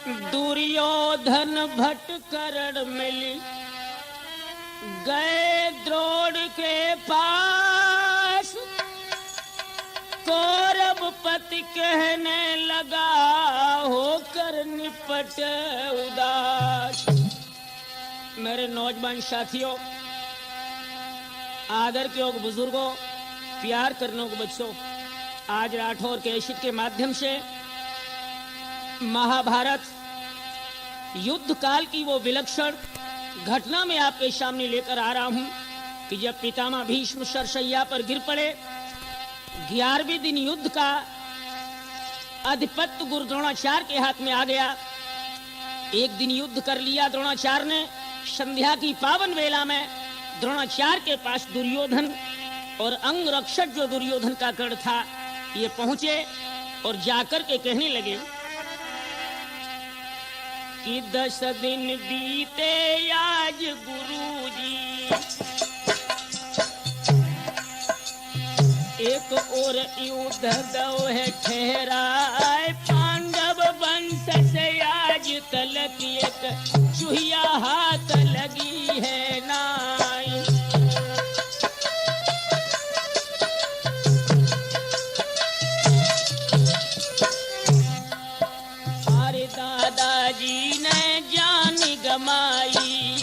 दुर्योधन भटकरण मिली गए द्रोण के पास। कौरवपति कहने लगा होकर निपट उदास। मेरे नौजवान साथियों, आदर के योग बुजुर्गों, प्यार करने को बच्चों, आज राठौर कैसेट के माध्यम से महाभारत युद्ध काल की वो विलक्षण घटना में आपके सामने लेकर आ रहा हूं कि जब पितामह भीष्म सरसैया पर गिर पड़े, 11वें दिन युद्ध का आधिपत्य गुरु द्रोणाचार्य के हाथ में आ गया। एक दिन युद्ध कर लिया द्रोणाचार्य ने। संध्या की पावन वेला में द्रोणाचार्य के पास दुर्योधन और अंग रक्षक जो दुर्योधन का गढ़ था ये पहुंचे और जाकर के कहने लगे कि 10 दिन बीते आज गुरुजी, एक और युद्ध दो है ठहराए। पांडव वंश से आज तलक एक चुहिया हाथ लगी है नाई। अरे दादाजी ने जान गमाई,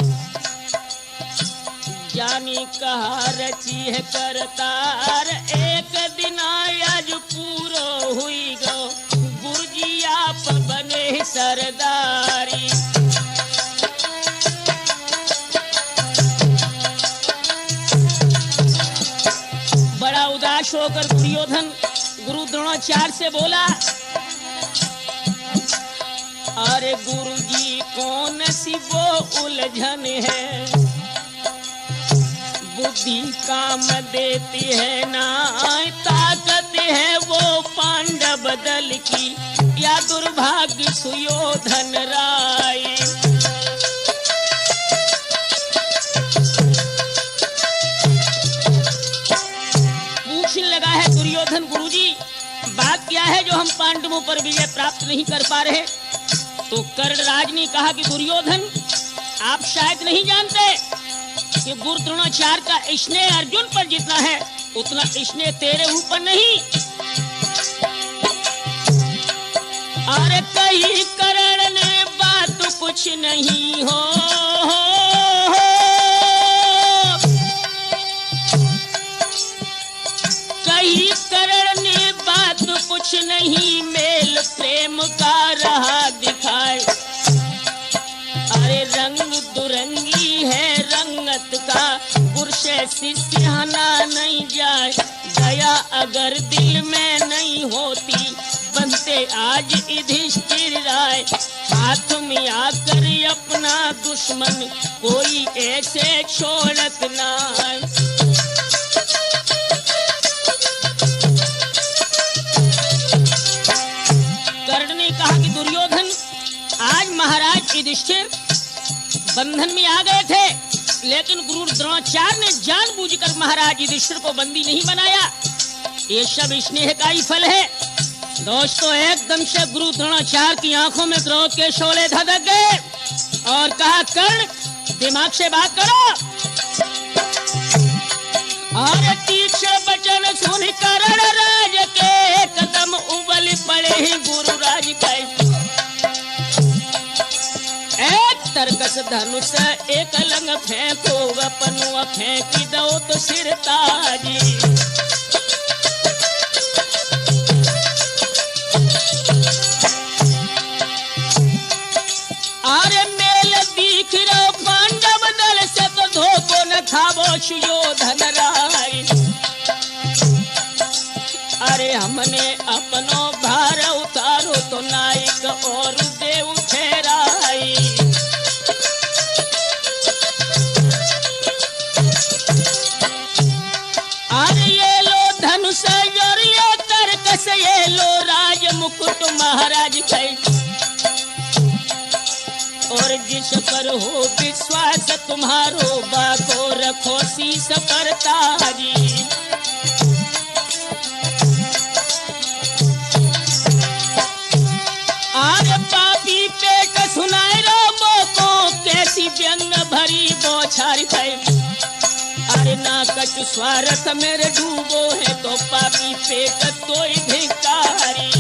जानी कहा रची है करतार। एक दिन आज पूरो हुई गो गुरुजी आप बने सरदारी। बड़ा उदास होकर दुर्योधन गुरु द्रोणाचार्य से बोला, अरे गुरुजी कौन सी वो उलझन है, बुद्धि काम देती है ना, ताकत है वो पांडव दल की या दुर्भाग्य सुयोधन राय। पूछने लगा है दुर्योधन, गुरुजी बात क्या है जो हम पांडवों पर विजय प्राप्त नहीं कर पा रहे। तो कर्णराज ने कहा कि दुर्योधन आप शायद नहीं जानते कि गुरु द्रोणाचार्य का स्नेह अर्जुन पर जितना है उतना स्नेह तेरे ऊपर नहीं। अरे कहीं करण ने बात कुछ नहीं हो, कहीं करण ने बात कुछ नहीं, मेल प्रेम का रहा दिखाए। अरे रंग दुरंगी है रंगत का, पुरुष शिष्य हना नहीं जाए। दया अगर दिल में नहीं होती बनते आज युधिष्ठिर राय। हाथ में आकर अपना दुश्मन कोई ऐसे छोड़त ना। कर्ण ने कहा कि दुर्योधन आज महाराज युधिष्ठिर बंधन में आ गए थे, लेकिन गुरु द्रोणाचार्य ने जानबूझकर महाराज युधिष्ठिर को बंदी नहीं बनाया। ये सब स्नेह का ही फल है। दोस्तों, एकदम से गुरु द्रोणाचार्य की आंखों में क्रोध के शोले धधक गए और कहा, कर्ण दिमाग से बात करो। और तीक्ष्ण वचन सुन कर्ण राज के कदम उबल पड़े ही गुरु राज के। एक तरकस धनुष एक लंग फेंको, अपनो फेंकी दो तो सिर ताजी। अरे मेल दिख रहो पांडव दल से तो धोखो न था वो सुयोधन राय। अरे हमने अपनो भार उतारो तो नायक और देव ठहराई। अरे ये लो धनुष और ये तरकस, ये लो राज मुकुट महाराज का। और जिस पर हो विश्वास तुम्हारो, बाको रखो शीस पर ताजी। आरे पापी पे पछाड़ी थे। अरे ना कछु स्वार्थ मेरे डूबो है तो पापी पेट तो धिकारी।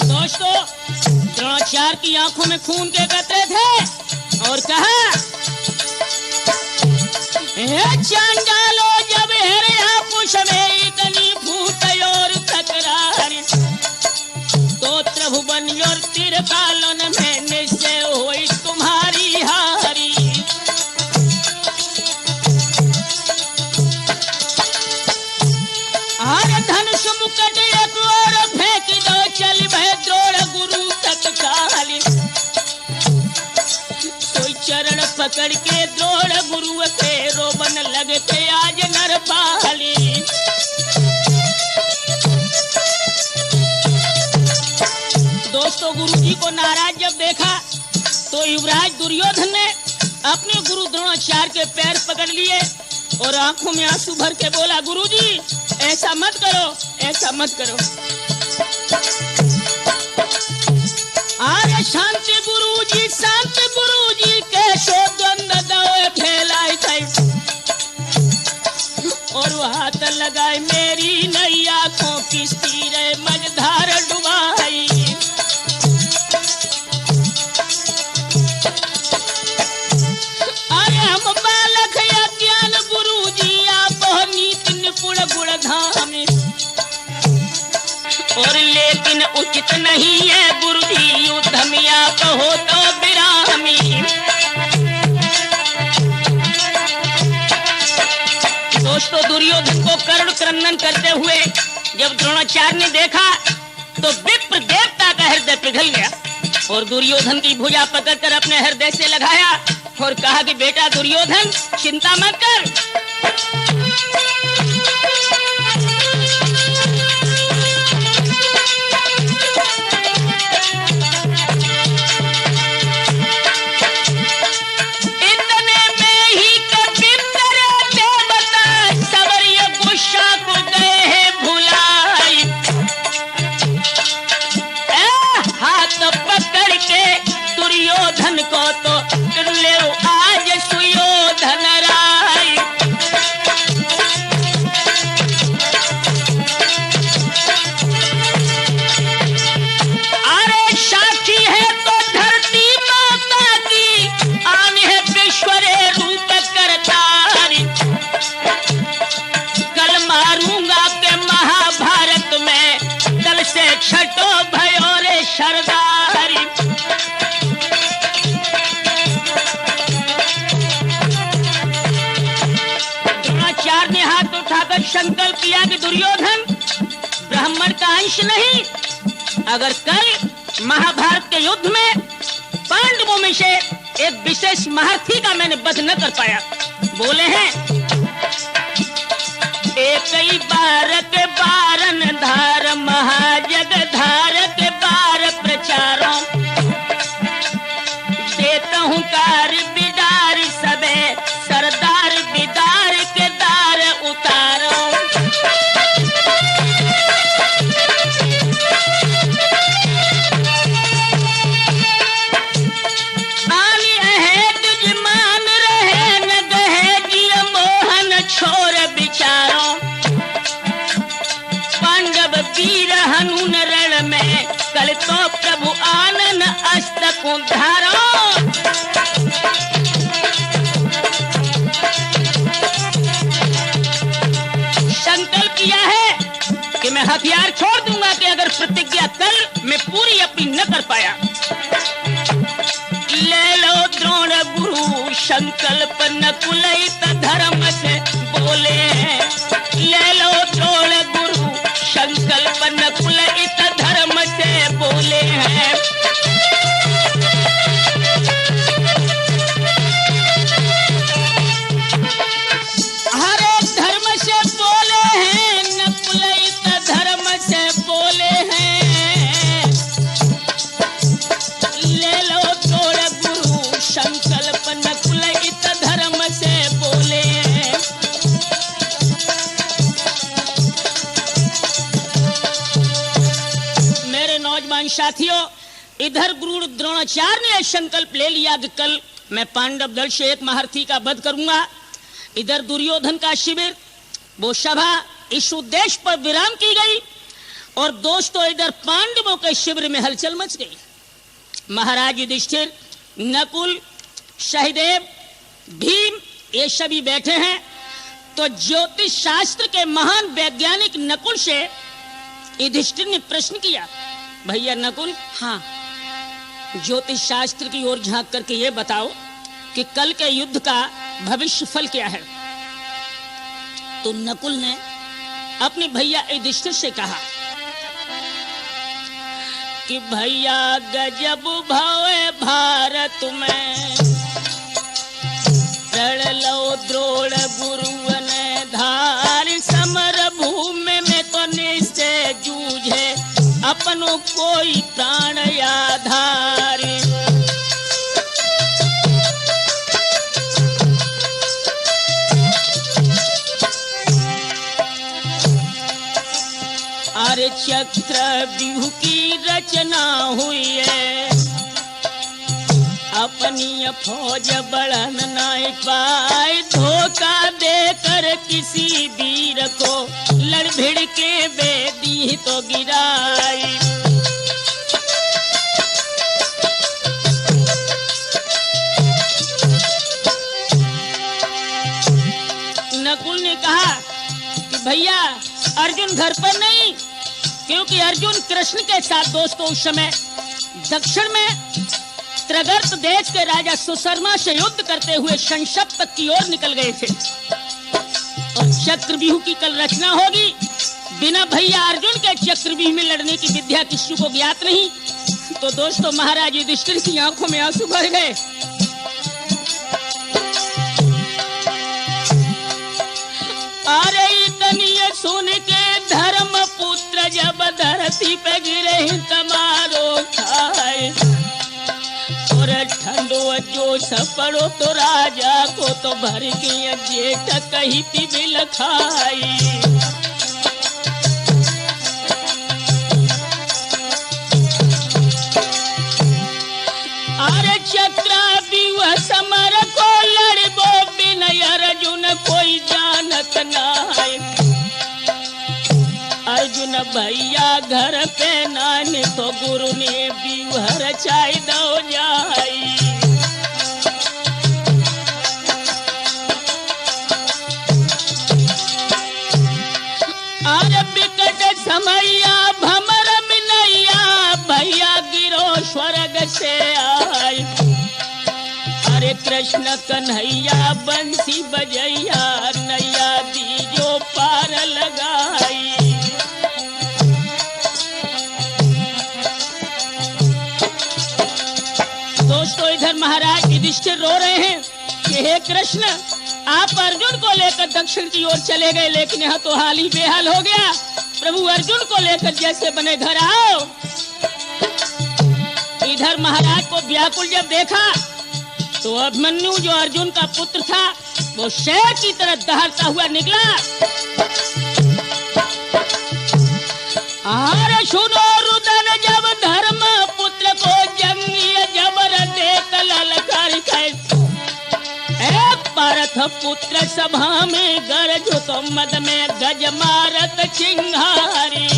दोस्तों द्रोणाचार्य की आंखों में खून के कतरे थे और कहा, चांडालो जब हेरे आपुष में इतनी फूट और तकरार, तो त्रिभुवन और तिरपालन में निश्चय हुई तुम्हारी हारी। हर धनुष मुकुट एक और फेंक दो, चल भय द्रोण गुरु तत्काल। कोई चरण पकड़ के द्रोण गुरु के रोबन लगते आज नरपाली। दोस्तों गुरुजी को नाराज जब देखा तो युवराज दुर्योधन ने अपने गुरु द्रोणाचार्य के पैर पकड़ लिए और आंखों में आंसू भर के बोला, गुरुजी ऐसा मत करो, ऐसा मत करो। अरे शांति गुरुजी, शांत गुरुजी, कैसो द्वंद दवे फैलाई थई और वो हाथ लगाए मेरी नई आंखों की तीरे मझधार डुबाई। अरे हम बालक अज्ञान गुरुजी, आप हो नीति निपुण गुण धामी, और लेकिन उचित नहीं है गुरुजी युद्ध में आप हो तो विरामी। दोस्तों दुर्योधन को करुण क्रंदन करते हुए जब द्रोणाचार्य ने देखा तो विप्र देवता का हृदय पिघल गया और दुर्योधन की भुजा पकड़कर अपने हृदय से लगाया और कहा कि बेटा दुर्योधन चिंता मत कर। को तो ले आज सुयोधन राय। अरे साक्षी है तो धरती माता की, आन है विश्वरे रूप करतारी। कल मारूंगा के महाभारत में दल से छठो भयो रे सरदारी। उठाकर संकल्प किया कि दुर्योधन ब्राह्मण का अंश नहीं, अगर कल महाभारत के युद्ध में पांडवों में से एक विशेष महारथी का मैंने वध न कर पाया। बोले हैं एक ही बार के बारन धार महाजग धार के बार प्रचारों, देता हूँ कार बिदार सबे सरदार बिदार के दार उतारो। आली है दुजमान रहे न गहे जिय मोहन छोर बिचारो। पांडव वीर हनुन रण में कल तो प्रभु आनन अस्तक उधारो। संकल्प किया है कि मैं हथियार छोड़ दूंगा कि अगर प्रतिज्ञा कल मैं पूरी अपनी न कर पाया। ले लो द्रोण गुरु संकल्प नकुलित धर्म से बोले हैं। ले लो द्रोण गुरु संकल्प नकुलित धर्म से बोले हैं। साथियों इधर गुरु द्रोणाचार्य ने संकल्प ले लिया कि कल मैं पांडव दल से एक महारथी का वध करूंगा। इधर दुर्योधन का शिविर, वो सभा इस उद्देश्य पर विराम की गई और दोस्तों इधर पांडवों के शिविर में हलचल मच गई। महाराज युधिष्ठिर, नकुल, सहदेव, भीम ये सभी बैठे हैं। तो ज्योतिष शास्त्र के महान वैज्ञानिक नकुल से युधिष्ठिर ने प्रश्न किया, भैया नकुल, हाँ, ज्योतिष शास्त्र की ओर झांक करके ये बताओ कि कल के युद्ध का भविष्य फल क्या है। तो नकुल ने अपने भैया युधिष्ठिर से कहा कि भैया गजब भवे भारत में, रण लो द्रोण गुरुवन धार, समर भूमि में तो निश्चय जूझे, अपनों कोई प्राण आधार। अरे चक्रव्यूह की रचना हुई है, अपनी फौज बढ़न नहीं पाए, धोखा देकर किसी वीर को लड़ भिड़ के बेदी तो गिराई। नकुल ने कहा कि भैया अर्जुन घर पर नहीं, क्योंकि अर्जुन कृष्ण के साथ दोस्तों उस समय दक्षिण में त्रिगर्त देश के राजा सुशर्मा से युद्ध करते हुए संशप्तक की ओर निकल गए थे और चक्रव्यूह की कल रचना होगी। बिना भैया अर्जुन के चक्रव्यूह में लड़ने की विद्या किसी को ज्ञात नहीं। तो दोस्तों महाराज युधिष्ठिर की आंखों में आंसू भर गए। अरे इतनी सुन के धर्म पुत्र जब धरती पे गिरे तमारो खाए, और ठंडो जो सपड़ो तो राजा को तो भर के जेठ कहीं पिबिल खाई। अरे चक्रव्यूह समर को लड़बो बिन अर्जुन कोई जानत नाय, अर्जुन भैया घर पे नाने तो गुरु ने व्यूह रचाई दो जाई। अरे बिकट समैया भमर मिनैया, भैया गिरो स्वर्ग से आए, अरे कृष्ण कन्हैया बंसी बजैया, नैया दीजो पार लगाई। दोस्तों इधर महाराज युधिष्ठिर रो रहे हैं कि हे कृष्ण, आप अर्जुन को लेकर दक्षिण की ओर चले गए, लेकिन यहाँ तो हाल ही बेहाल हो गया। प्रभु अर्जुन को लेकर जैसे बने घर आओ। इधर महाराज को व्याकुल जब देखा तो अभिमन्यु जो अर्जुन का पुत्र था वो शेर की तरह दहाड़ता हुआ निकला। अरे सुनो रुदन जब धर्म पुत्र को जंगी जबर देख ललकार एक पारथ पुत्र सभा में गरजो तो मद में गज मारत चिंगारी।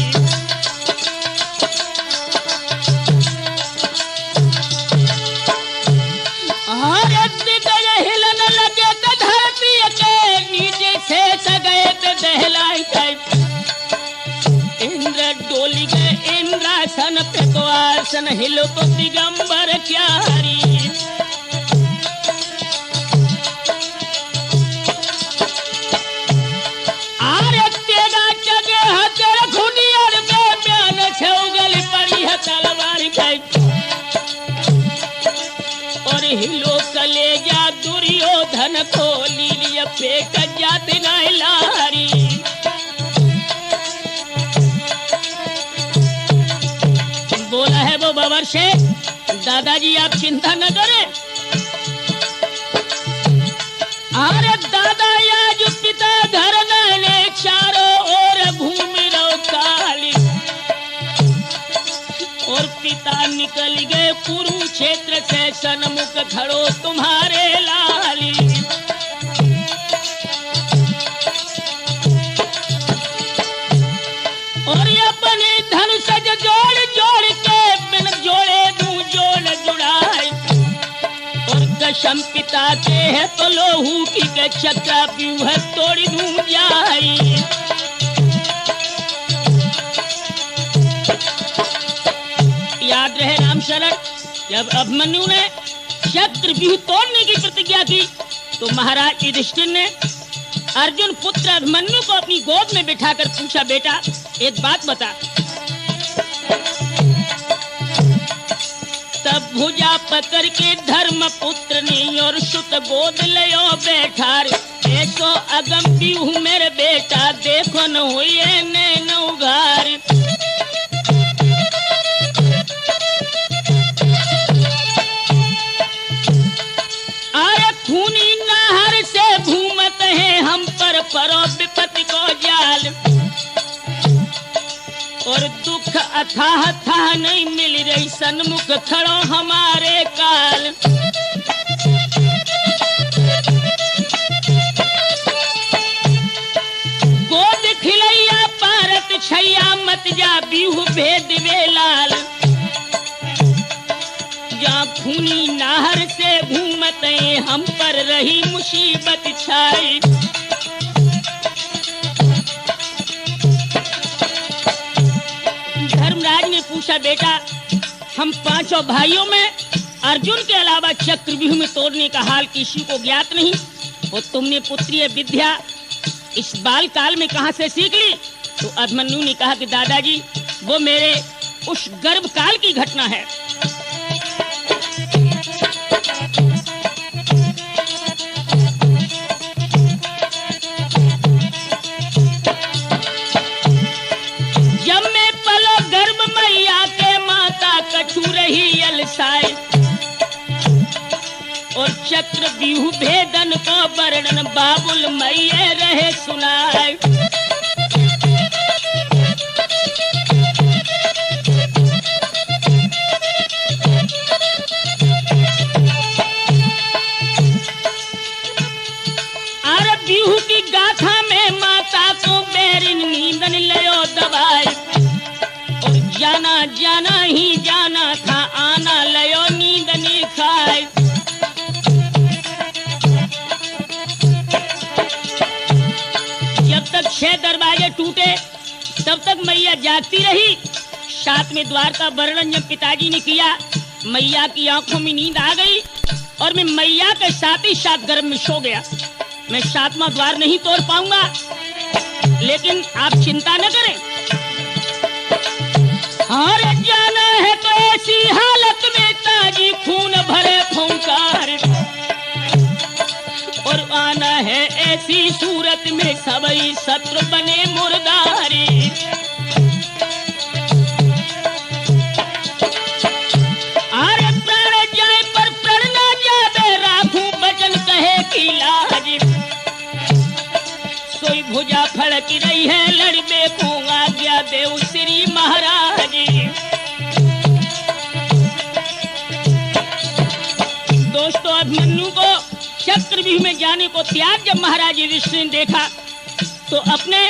हिलन लगे धरती के नीचे से सगए दहलाई गए, इंद्र डोली गए इंद्रासन पे तो आसन हिलो तो दिगंबर क्यारी। आरे तेगा जगे हजर खुनियर में ब्यान छौगल पड़ी है तलवार गई, और हिलो कलेजा दुर्योधन को लीलिया फेंक जात नहीं लारी। बोला है वो बाबर से, दादाजी आप चिंता न करें। अरे दादा आज पिता घर ने चारों ओर घूम रो काली, और पिता निकल गए कुरुक्षेत्र से सन्मुख खड़ो तुम्हारे लाली। और अपने धनुष जोड़ जोड़ के बिन जोड़े दूं जोड़ जुड़ाए। और कसम पिता के है तो लोहू की के चक्रा व्यूह तोड़ दूं जाई। याद रहे राम शरण, जब अभिमन्यु ने चक्रव्यूह तोड़ने की प्रतिज्ञा की तो महाराज युधिष्ठिर ने अर्जुन पुत्र अभिमन्यु को अपनी गोद में बिठाकर पूछा, बेटा एक बात बता। तब भुजा पकड़ के धर्म पुत्र ने और सुत गोद लियो बैठार। ऐसो अगम व्यूह मेरे बेटा देखो न हुए नैन उघार। खूनी नहर से घूमत है हम पर परो विपत्ति को जाल। और दुख अथाह था नहीं मिल रही सन्मुख खड़ो हमारे काल। गोद खिलैया पारत छैया मत जा बीहू भेद वे लाल। खूनी नाहर से घूमत हम पर रही मुसीबत छाई। धर्मराज ने पूछा, बेटा हम पांचों भाइयों में अर्जुन के अलावा चक्रव्यूह में तोड़ने का हाल किसी को ज्ञात नहीं। और तुमने पुत्रीय विद्या इस बाल काल में कहां से सीख ली? तो अभिमन्यु ने कहा कि दादाजी वो मेरे उस गर्भ काल की घटना है। रही अलसाए और चक्रव्यूह भेदन को वर्णन बाबुल मैया रहे सुनाए। अरे व्यूह की गाथा में माता को बैरिन नींदन लियो दबाए। जाना जाना ही जाना था आना लयो नींद नहीं खाए। जब तक 6 दरवाजे टूटे तब तक मैया जागती रही। 7वें द्वार का वर्णन जब पिताजी ने किया, मैया की आंखों में नींद आ गई और मैं मैया के साथ ही साथ गर्भ में सो गया। मैं 7वां द्वार नहीं तोड़ पाऊंगा, लेकिन आप चिंता न करें। और जाना है तो ऐसी हालत में ताजी खून भरे फुंकार। और आना है ऐसी सूरत में सबई शत्रु बने मुर्दारी। अरे प्राण जाए पर प्रण न जावे राखूं बचन कहे की लाज। सोई भुजा फड़क रही है लड़बे को आज्ञा देव श्री महाराज। दोस्तों अभिमन्यु को चक्रव्यूह में जाने को त्याग जब महाराज युधिष्ठिर ने देखा तो अपने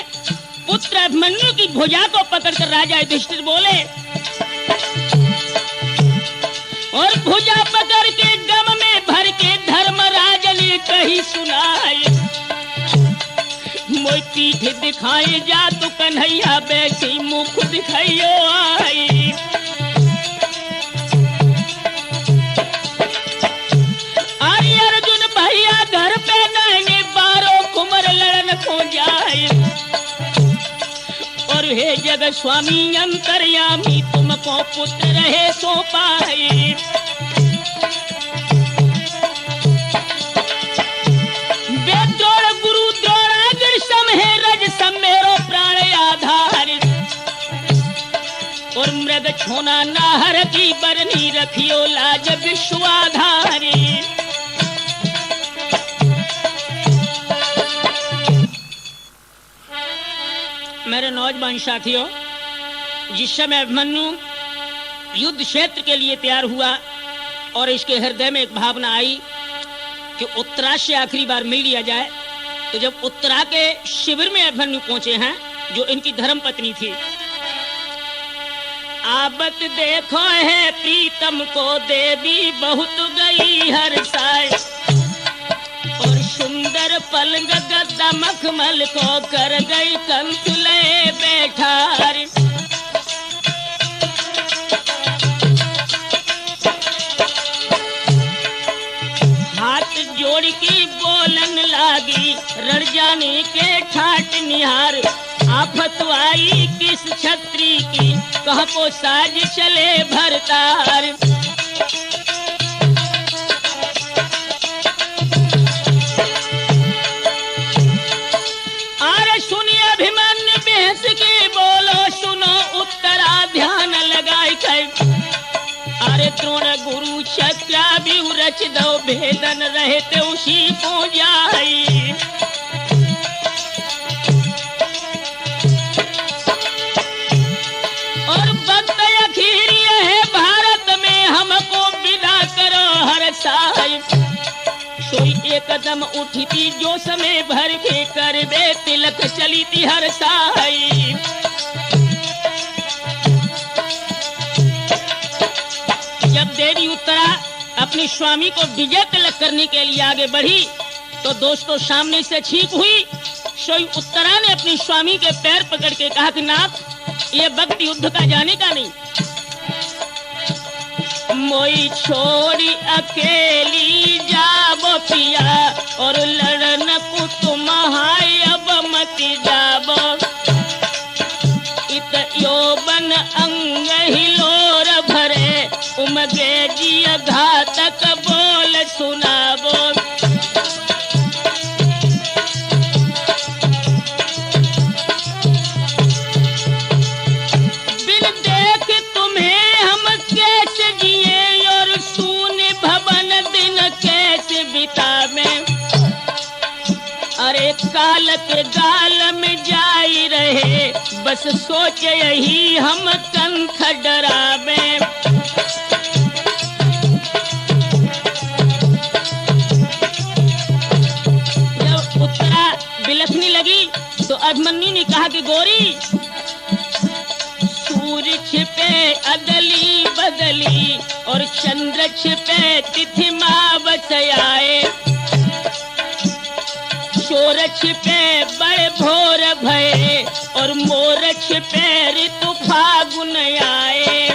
पुत्र अभिमन्यु की भुजा को पकड़कर राजा युधिष्ठिर बोले और भुजा पकड़ के गम में भर के धर्मराज ने कही सुनाए। मोई पीठ दिखाए जा तो कन्हैया बैसी मुख दिखाइयो आई। अरे अर्जुन भैया घर पे नैने बारो कुमर लड़न खो जाए। और हे जग स्वामी अंतर्यामी तुमको पुत्र रहे सो पाए। और मृग छोना नाहर की बरनी रखियो लाज विश्वाधारी। मेरे नौजवान साथियों, जिस समय अभिमन्यु युद्ध क्षेत्र के लिए तैयार हुआ और इसके हृदय में एक भावना आई कि उत्तरा से आखिरी बार मिल लिया जाए। तो जब उत्तरा के शिविर में अभिमन्यु पहुंचे हैं, जो इनकी धर्म पत्नी थी, आबत देखो है प्रीतम को देवी बहुत गई हर साय, और सुंदर पलंग गद्दा मखमल को कर गई कंसुले बैठार। हाथ जोड़ की बोलन लागी रण जाने के ठाट निहार, आफत आई किस छत्री की कहाँ को साज चले भरतार। अरे सुनिए अभिमन्यु बेहस की बोलो सुनो उत्तरा ध्यान लगाई कर। अरे द्रोण गुरु चक्रा भी रच दो भेदन रहते उसी को जाई। और वक्त अखीर है भारत में हमको विदा करो हर साई। सोई एक कदम उठी थी जो समय भर के कर बे तिलक चली थी हर साई। जब देवी उत्तरा अपने स्वामी को विजय तिलक करने के लिए आगे बढ़ी तो दोस्तों सामने से छींक हुई। सोई उत्तरा ने अपने स्वामी के पैर पकड़ के कहा कि नाथ, ये वक्त युद्ध का जाने का नहीं। मोई छोड़ी अकेली जाबो पिया और लड़न को तुम हाय अब मती जाबो। इत यौवन अंग हिलोर भरे उमगे जिय घातक बोल सुनाबो। बिन देख तुम्हें हम कैसे जिए और सूने भवन दिन कैसे बितावे। अरे काल के गाल में जाई रहे बस सोचे यही हम कंठ डरावे। जब उत्तरा बिलखने लगी तो अभिमन्यु ने कहा कि गोरी, सूर्य छिपे अदली बदली और चंद्र छिपे तिथि मावस आए। चोर छिपे बड़े भोर भये और मोर छिपे ऋतु फागुन आए।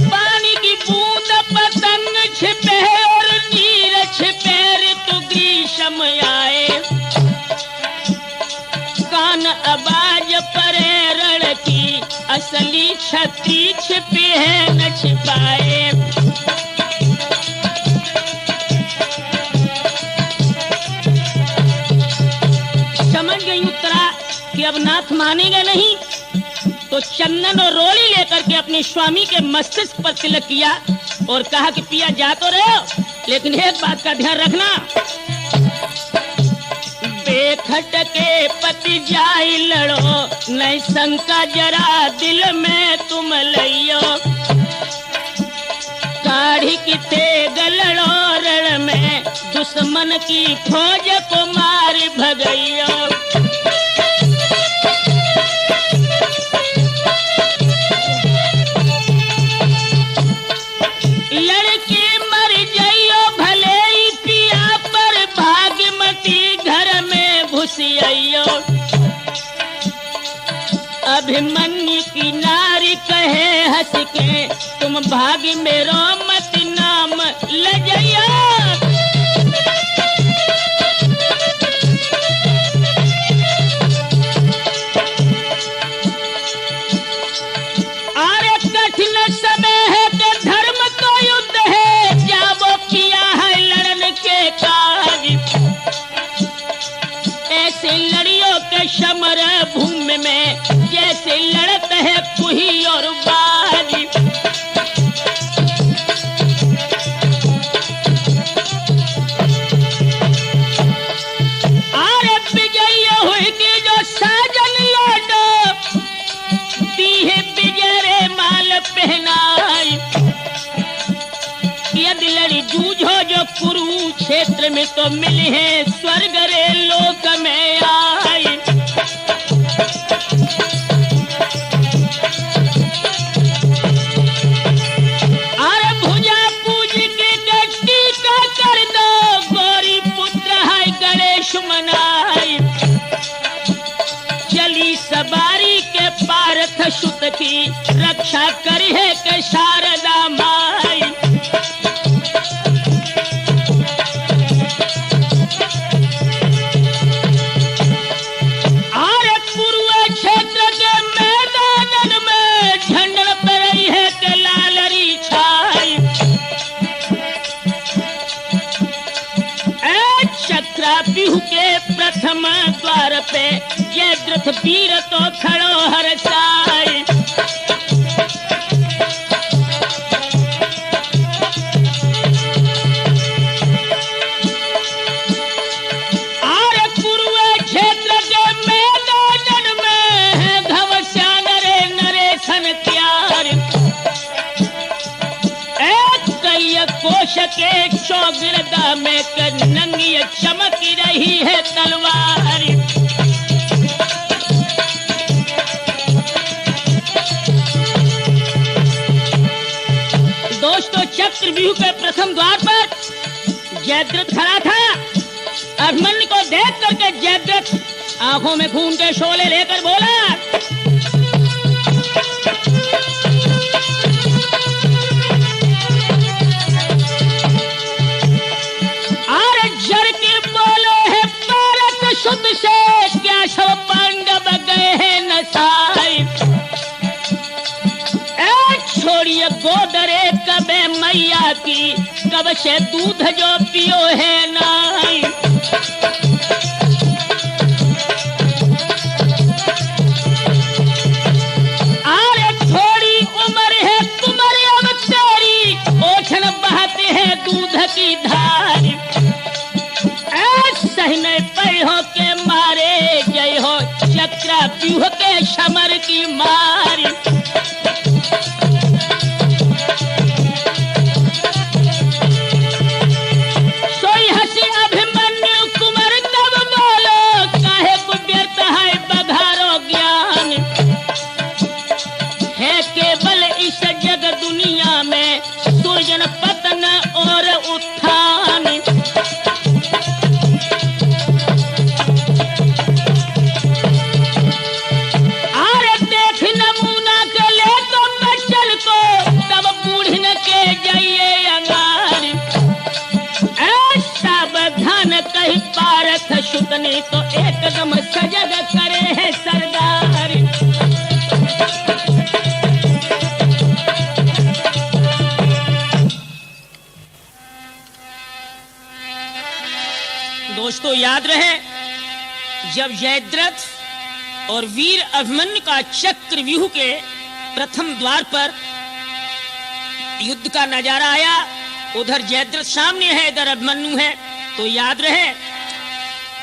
पानी की बूंद पतंग छिपे और नीर छिपे ऋतु ग्रीष्म आए। कान आवाज परे रण की असली छत्री छिपी है न छिपाए। समझ गई उत्तरा कि अब नाथ मानेगा नहीं, तो चंदन और रोली लेकर के अपने स्वामी के मस्तिष्क पर तिलक किया और कहा कि पिया जा तो रहे हो, लेकिन एक बात का ध्यान रखना, बेखट के पति जाई लड़ो नहीं शंका जरा दिल में तुम लियो। काढ़ी की तेग लड़ो रण में दुश्मन की फौज को मार भगइयो। लड़की मर जाइयो भले ही पिया पर भाग्यमती घर में घुसियो। अभिमन्यु की नारी कहे हंस के तुम भाग्य मेरो मत नाम लजइयो। अरे कठिन समय है कि धर्म तो युद्ध है, जाबो किया है लड़न के काज। ऐसे लड़ियों के समर भूमि में जैसे लड़त है कुही और बाज। अरे विजय हुई क्षेत्र में तो मिली है स्वर्ग रे लोक में आई। अरे भुजा पूज के गट्टी का कर दो गौरी पुत्र है गणेश मनाई। चली सवारी के पार्थ सुत की रक्षा करी है के शारदा माई। अरे पूर्व क्षेत्र के मैदान में झंडन पर रही है के लालरी छाई। चक्रा बिहू के प्रथम द्वार पे जयद्रथ वीर तो खड़ो हर साई। अरे पूर्व क्षेत्र के मैदान में घवश्यान रे नरेशन त्यार। एक कोश के चौगिरदा में नंगी चमक रही है तलवार। दोस्तों चक्रव्यूह के प्रथम द्वार पर जयद्रथ खड़ा था। अभिमन्यु को देख करके जयद्रथ आंखों में खून के शोले लेकर बोला, शुद्ध से क्या शव पांडव गए हैं नसाई। छोड़िए गोदरे कबे मैया की कब से दूध जो पियो है नाई। अरे थोड़ी उम्र है तुम्हारी अब तेरी ओछन बहते हैं दूध की धार। सहने पैरों के मारे जय हो चक्रव्यूह के समर की मार। सोई हंसी अभिमन्यु कुंवर तब बोलो काहे को व्यर्थ है बघारो ज्ञान। है केवल इस जग दुनिया में सूर्जन पतन और उत्थान। सुतनी तो एकदम सजग करे है सरदार। दोस्तों याद रहे जब जयद्रथ और वीर अभिमन्यु का चक्रव्यूह के प्रथम द्वार पर युद्ध का नजारा आया, उधर जयद्रथ सामने है इधर अभिमन्यु है, तो याद रहे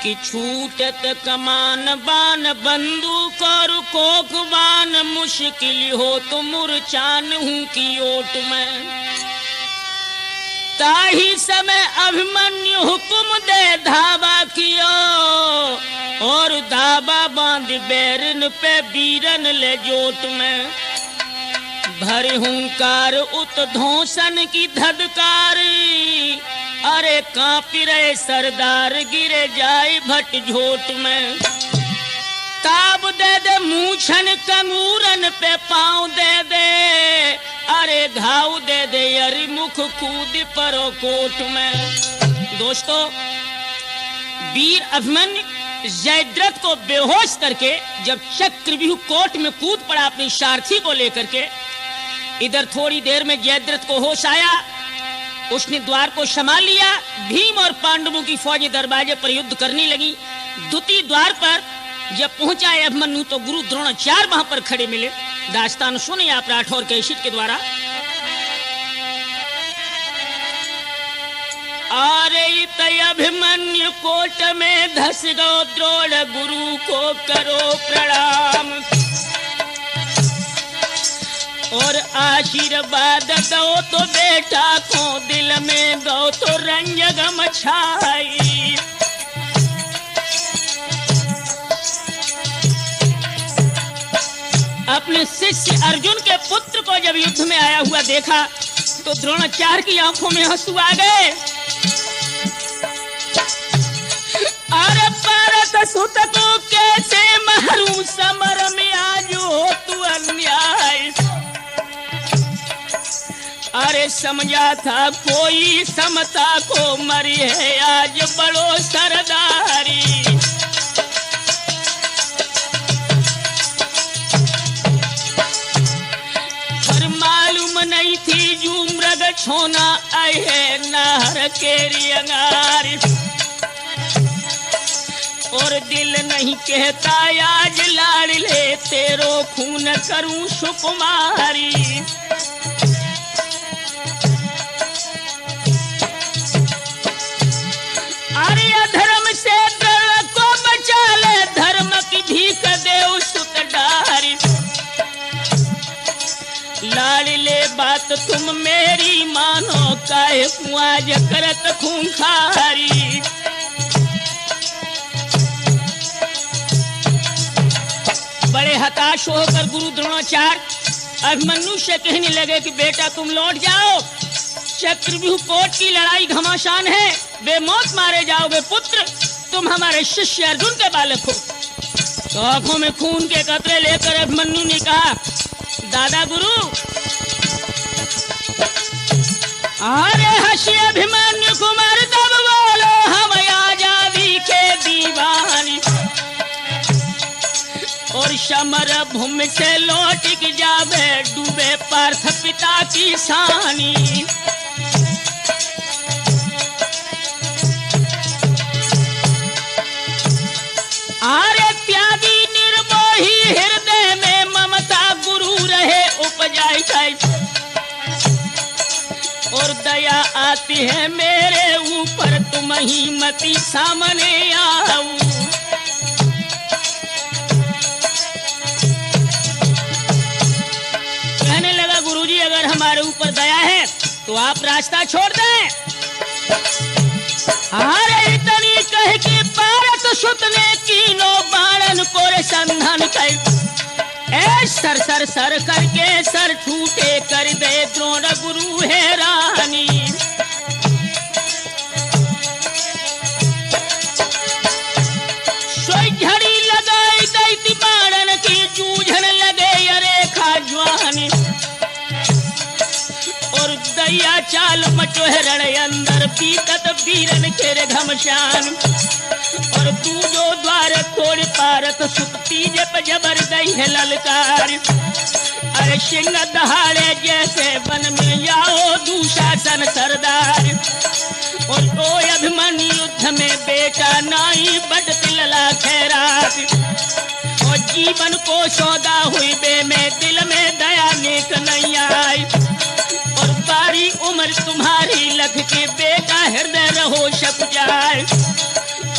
कि छूटत कमान बान बंदूक और कोक बान मुश्किल हो तो मूर्छान हूं की ओट में। ताही समय अभिमन्यु हुक्म दे धावा कियो और धावा बांध बैरन पे बीरन ले जोट में। भर हुंकार उत धोसन की धदकारी अरे कांपी रहे सरदार गिरे जाए भट झोट में। ताब दे दे मूछन कंगूरन पे पांव दे दे अरे घाव दे दे अरे मुख कूद परो कोट में। दोस्तों वीर अभिमन्यु जयद्रथ को बेहोश करके जब चक्रव्यूह कोट में कूद पड़ा अपने सारथी को लेकर के, इधर थोड़ी देर में जयद्रथ को होश आया, उसने द्वार को संभाल लिया। भीम और पांडवों की फौजें दरवाजे पर युद्ध करने लगी। द्वितीय द्वार पर जब पहुंचा अभिमन्यु तो गुरु द्रोणाचार्य वहां पर खड़े मिले। दास्तान सुने आप राठौर कैशिट के द्वारा। अरे तय अभिमन्यु कोट में धस गो द्रोण गुरु को करो प्रणाम। और आशीर्वाद दो तो बेटा को दिल में दो तो रंजगम छाई। अपने शिष्य अर्जुन के पुत्र को जब युद्ध में आया हुआ देखा तो द्रोणाचार्य की आंखों में आंसू आ गए। अरे भारत सुत को कैसे मारूं समर में आज हो तू अन्याय। अरे समझा था कोई समता को मरी है आज बड़ो सरदारी। नहीं थी जू मृग छोना आए है नार केरी अंगारी। और दिल नहीं कहता आज लाड़ ले तेरो खून करूं सुकुमारी। अरे अधर्म से धर्म को बचा ले धर्म की भीख दे सुत डारी। लाड़ले बात तुम मेरी मानो काहे कुआज करत खूंखारी। बड़े हताश होकर गुरु द्रोणाचार्य अभिमन्यु से कहने लगे कि बेटा तुम लौट जाओ। चक्रव्यूह कोट की लड़ाई घमासान है, बेमौत मारे जाओगे पुत्र। तुम हमारे शिष्य अर्जुन के बालक हो। तो आंखों में खून के कतरे लेकर अभिमन्यु ने कहा दादा गुरु। अरे हसी अभिमन्यु कुमार तब बोलो हम आजादी के दीवानी। और समर भूमि से लौट के जावे डूबे पार्थ पिता की सानी। अरे त्यागी निर्मोही हृदय में ममता गुरु रहे उपजाई जाए। और दया आती है मेरे ऊपर तुम ही मती सामने आओ। कहने लगा गुरुजी अगर हमारे ऊपर दया है तो आप रास्ता छोड़ दें। अरे इतनी कह के भारत सुत ने कीनो बाणन को संधान कर सर सर सर करके सर छूटे कर दे द्रोण गुरु है रानी। सोई झड़ी लगाई दैती बाणन की जूझन लगे अरे खाजवानी। और दैया चाल मचोहरण अंदर पीतत वीरन के घमशान। और तू जो द्वार खोड़ पारत सुक्ति जब जबर दई है ललकार। अरे सिंह दहाड़े जैसे वन में जाओ दुशासन सरदार। और तो अभिमन्यु युद्ध में बेटा नाई बड़ तिलला खैरात। और जीवन को सौदा हुई बे में दिल में दया नेक नहीं आई। और बारी उम्र तुम्हारी लख के बेटा हृदय रहो शप जाए।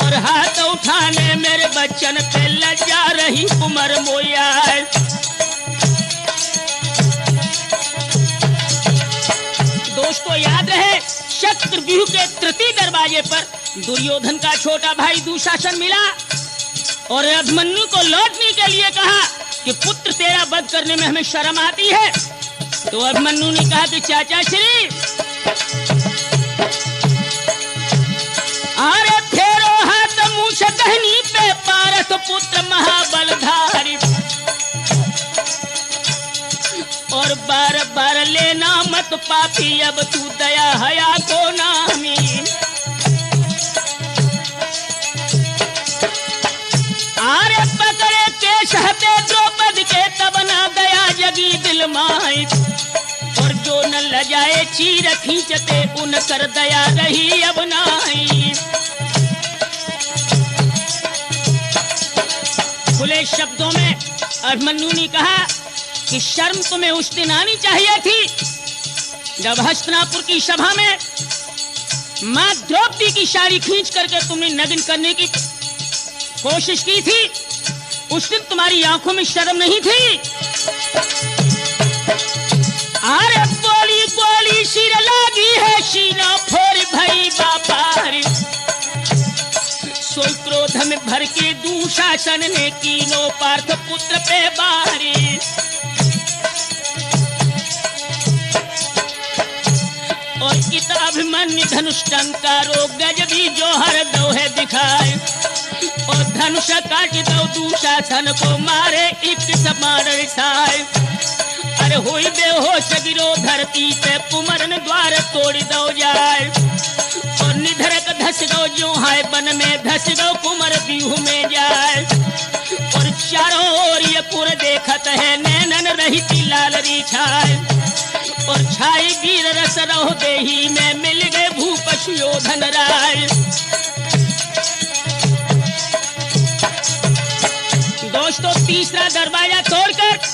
और हाथ उठाने मेरे बच्चन पे लज्जा रही उमर मोया। दोस्तों याद रहे चक्रव्यूह के तृतीय दरवाजे पर दुर्योधन का छोटा भाई दुशासन मिला। और अभिमन्यु को लौटने के लिए कहा कि पुत्र तेरा वध करने में हमें शर्म आती है। तो अभिमन्यु ने कहा कि चाचा श्री अरे फेरो हाथ मूछ कहनी पे पारत पुत्र महाबलधारी। और बार बार लेना मत पापी अब तू दया हया को नामी। अरे पकड़े केश हते द्रौपदी के तब ना दया जगी दिल माई। और जो न लजाए चीर खींचते उन कर दया रही अब नाई। खुले शब्दों में अभिमन्यु ने कहा कि शर्म तुम्हें उस दिन आनी चाहिए थी जब हस्तिनापुर की सभा में मां द्रौपदी की साड़ी खींच करके तुमने नग्न करने की कोशिश की थी। उस दिन तुम्हारी आंखों में शर्म नहीं थी। अरे बोली बोली सिर लागी है सीना फोड़ भई बापार। सोई क्रोध में भर के दुशासन ने कीनो पार्थ पुत्र पे बारी। और इता अभिमन्यु धनुष टंकारो गजबी जोहर दोहे दिखाए। और धनुष काट दो दुशासन को मारे एक समान रिसाए। अरे होई बेहोश गिरो धरती पे पुमरन द्वार तोड़ दो जाए। और निधरक धस गो जो है वन में धस गो कुमर व्यूह में जाए। और चारों ओर ये पुर देखत है नैनन रही लाल री छाए। और छाई वीर रस रहो देही में मिल गए भूप सुयोधन राय। दोस्तों तीसरा दरवाजा तोड़कर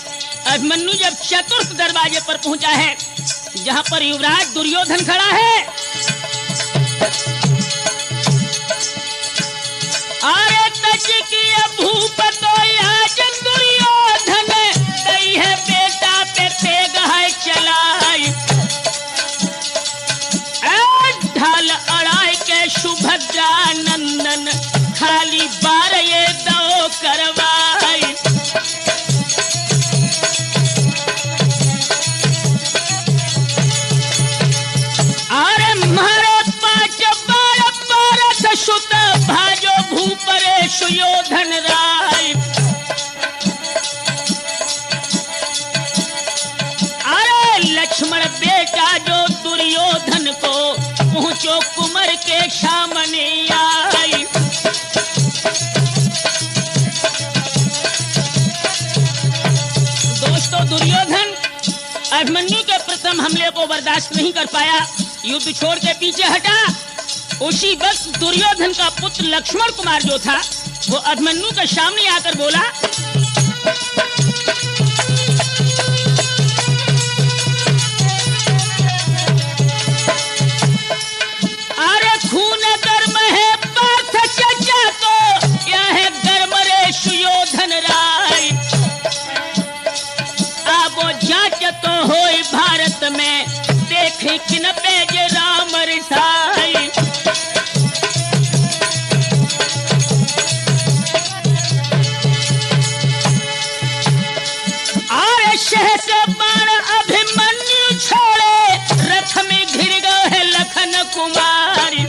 अभिमन्यु जब चतुर्थ दरवाजे पर पहुंचा है जहां पर युवराज दुर्योधन खड़ा है। अरे तज की भूप तो आज दुर्योधन गई है बेटा पे तेग है चलाई। ढाल अड़ाई के सुभद्रा नंदन खाली बार ये दो करवाई। अरे मारे पांच बार पारस सुत भाजो भूपरे सुयोधन राय। अरे लक्ष्मण बेटा जो दुर्योधन को पहुंचो कुमर के सामने आई। दोस्तों दुर्योधन अभिमन्यु के प्रथम हमले को बर्दाश्त नहीं कर पाया, युद्ध छोड़ के पीछे हटा। उसी वक्त दुर्योधन का पुत्र लक्ष्मण कुमार जो था वो अभिमन्यु के सामने आकर बोला, अरे खून गर्म है पार्थ चचा को क्या है गर्म रे सुयोधन राय। अब जांच तो होई भारत में देखे किन पेज राम रिसाई। अरे सहस बाण अभिमन्यु छोड़े रथ में घिर गए है लखन कुमारी।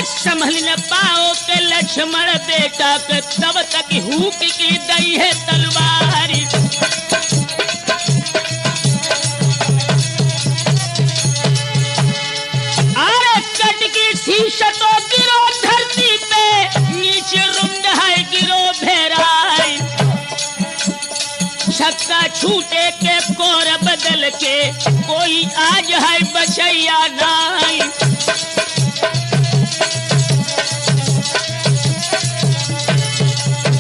संभल न पाओ के लक्ष्मण बेटा के तब तक हुक की दई है तलवारी। अरे कट की शीश तो गिरो धरती पे नीचे रुंड है गिरो भेराई। छक्का छूटे के कोर बदल के कोई आज है बचैया नाई।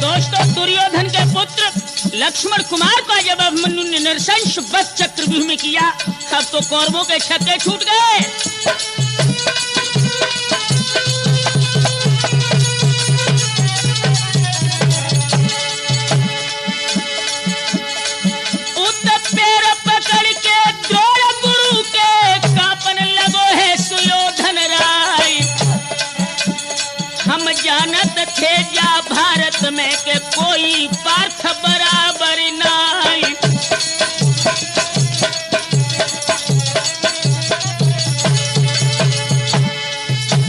दोस्तों दुर्योधन के पुत्र लक्ष्मण कुमार का जब अभिमन्यु ने नृशंस वध चक्रव्यूह में किया तब तो कौरवों के छक्के छूट गए। उत पैर पकड़ के द्रोण गुरु के कापन लगो है सुयोधन राय। हम जानत थे जा भारत में के कोई पार्थ बराबर नाई।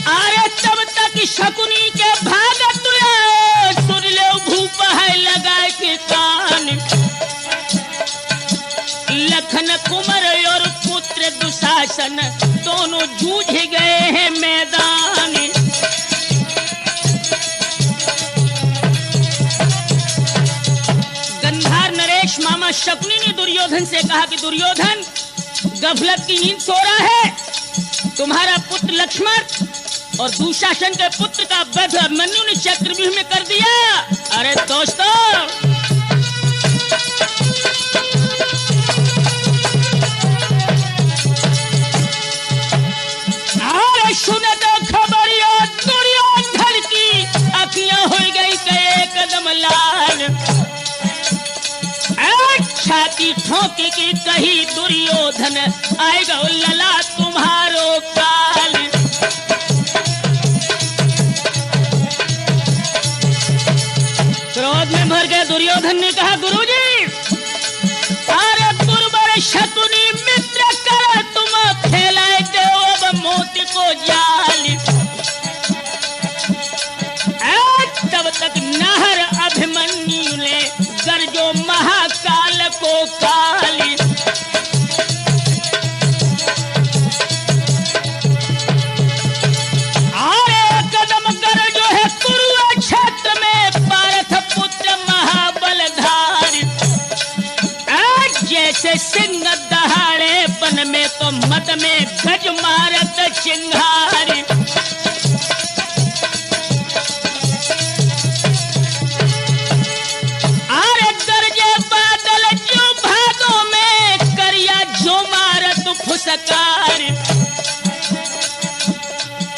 अरे तब तक शकुनी के भागत सुन ले भूप है लगा के कान। लखन कुमार और पुत्र दुशासन दोनों जूझ गए हैं मैदान। मामा शकुनी ने दुर्योधन से कहा कि दुर्योधन गफलत की नींद सो रहा है। तुम्हारा पुत्र लक्ष्मण और दुशासन के पुत्र का वध अभिमन्यु ने चक्रव्यूह में कर दिया। अरे दोस्तों अरे सुन दो खबरिया दुर्योधन की अखियां हो गई कदम लाल। छाती ठोकी की कही दुर्योधन, आएगा लला तुम्हारो काल। क्रोध में भर गए दुर्योधन ने कहा, गुरुजी, अरे दुर्बल शकुनी मित्र कर तुम खेलाए दो अब मोती को जाल। तब तक नहर अभिमन्यु ने गरजो महाकाल को काली। अरे कदम गरजो है कुरुक्षेत्र में पार्थ पुत्र महाबलधारी। जैसे सिंह दहाड़े वन में तो मद में गज मारत चिंगारी।